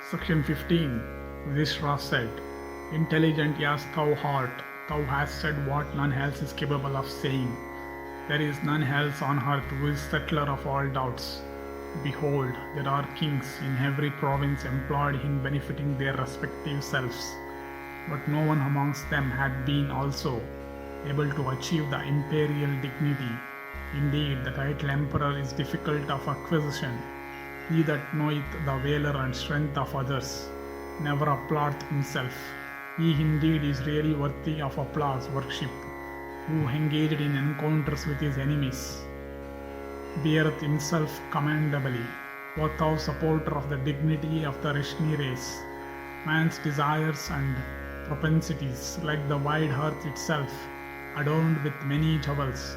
Section 15. Yudhisthira said, Intelligent as thou art, thou hast said what none else is capable of saying. There is none else on earth who is settler of all doubts. Behold, there are kings in every province employed in benefiting their respective selves, but no one amongst them had been also able to achieve the imperial dignity. Indeed, the title emperor is difficult of acquisition. He that knoweth the valour and strength of others never applaudeth himself. He indeed is really worthy of applause, worship, who engaged in encounters with his enemies, beareth himself commendably. O thou supporter of the dignity of the Vrishni race, man's desires and propensities, like the wide earth itself, adorned with many jewels,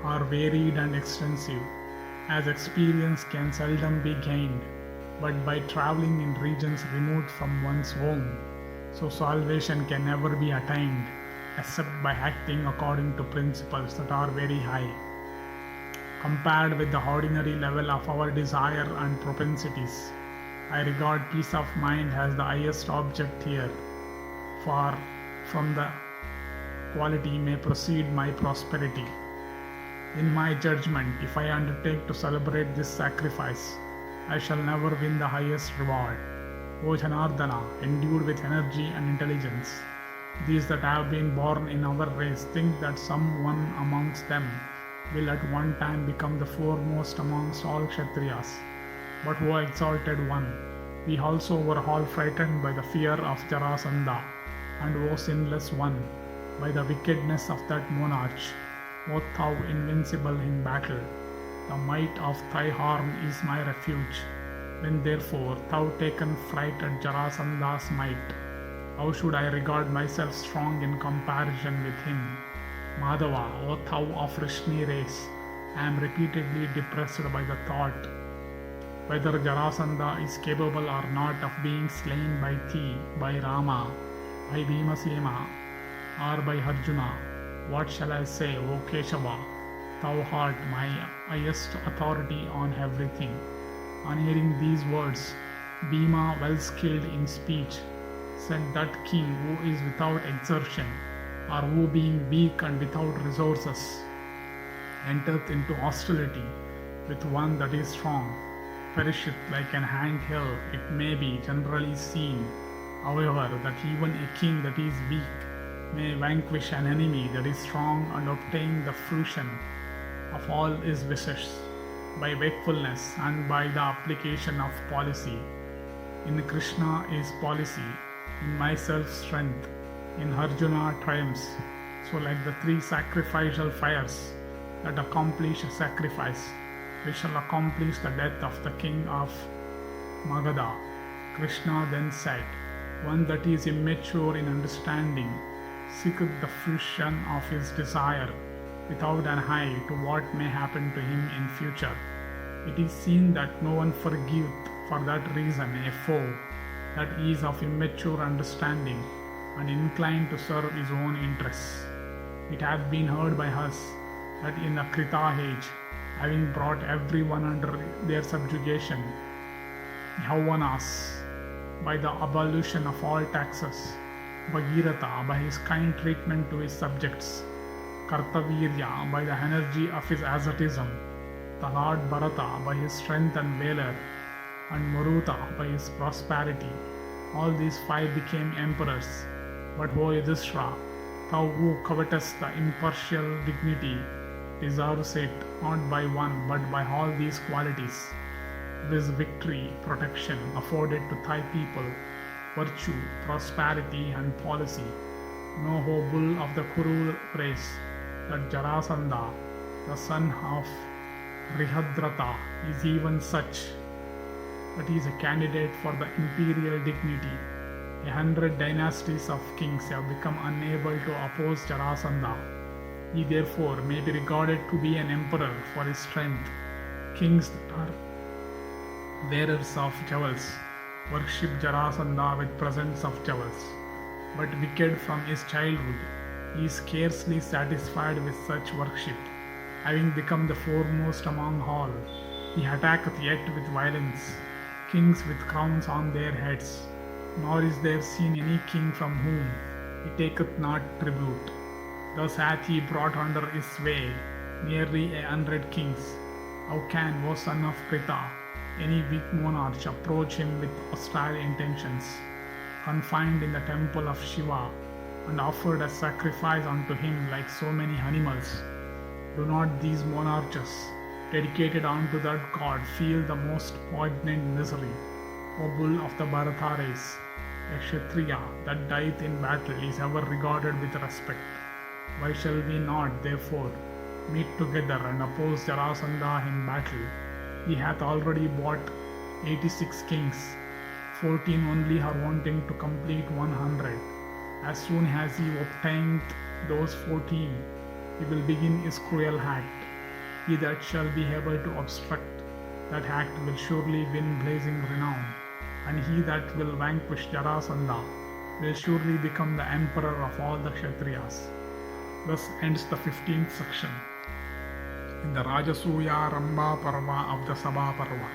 are varied and extensive, as experience can seldom be gained, but by travelling in regions removed from one's home, so salvation can never be attained, except by acting according to principles that are very high. Compared with the ordinary level of our desire and propensities, I regard peace of mind as the highest object here, for from the quality may proceed my prosperity. In my judgment, if I undertake to celebrate this sacrifice, I shall never win the highest reward. O Janardana, endued with energy and intelligence, these that have been born in our race think that some one amongst them will at one time become the foremost amongst all Kshatriyas. But O exalted one, we also were all frightened by the fear of Jarasandha, and O sinless one, by the wickedness of that monarch. O thou invincible in battle, the might of thy arm is my refuge. When therefore thou taken fright at Jarasandha's might, how should I regard myself strong in comparison with him? Madhava, O thou of Vrishni race, I am repeatedly depressed by the thought whether Jarasandha is capable or not of being slain by thee, by Rama, by Bhimasena, or by Arjuna. What shall I say, O Keshava? Thou art my highest authority on everything. On hearing these words, Bhima, well skilled in speech, said that king who is without exertion, or who being weak and without resources, entereth into hostility with one that is strong, perisheth like an anthill. It may be generally seen, however, that even a king that is weak may vanquish an enemy that is strong and obtain the fruition of all his wishes by wakefulness and by the application of policy. In Krishna is policy, in myself strength, in Arjuna triumphs. So like the three sacrificial fires that accomplish a sacrifice, we shall accomplish the death of the king of Magadha. Krishna then said, one that is immature in understanding seeketh the fruition of his desire without an eye to what may happen to him in future. It is seen that no one forgiveth for that reason a foe that is of immature understanding and inclined to serve his own interests. It hath been heard by us that in the Krita age, having brought every one under their subjugation, Yavanas, by the abolition of all taxes, Bhagiratha by his kind treatment to his subjects, Kartavirya by the energy of his asceticism, the Lord Bharata by his strength and valour, and Maruta by his prosperity. All these five became emperors. But O Yudhisthira, thou who covetest the impartial dignity, deserves it not by one but by all these qualities, viz. Victory, protection afforded to thy people, virtue, prosperity, and policy. Know, O bull of the Kuru race, that Jarasandha, the son of Vrihadrata, is even such that he is a candidate for the imperial dignity. 100 dynasties of kings have become unable to oppose Jarasandha. He therefore may be regarded to be an emperor for his strength. Kings that are bearers of jewels worship Jarasandha with presents of jewels. But wicked from his childhood, he is scarcely satisfied with such worship. Having become the foremost among all, he attacketh yet with violence, kings with crowns on their heads, nor is there seen any king from whom he taketh not tribute. Thus hath he brought under his sway nearly 100 kings. How can, O son of Pritha, any weak monarch approach him with hostile intentions, confined in the temple of Shiva, and offered as sacrifice unto him like so many animals? Do not these monarchs, dedicated unto that god, feel the most poignant misery? O bull of the Bharata race, a Kshatriya that dieth in battle is ever regarded with respect. Why shall we not, therefore, meet together and oppose Jarasandha in battle? He hath already bought 86 kings, 14 only are wanting to complete 100. As soon as he obtained those 14, he will begin his cruel act. He that shall be able to obstruct that act will surely win blazing renown, and he that will vanquish Jarasandha will surely become the emperor of all the Kshatriyas. Thus ends the 15th section in the Rajasuyarambha Parva of the Sabha Parva.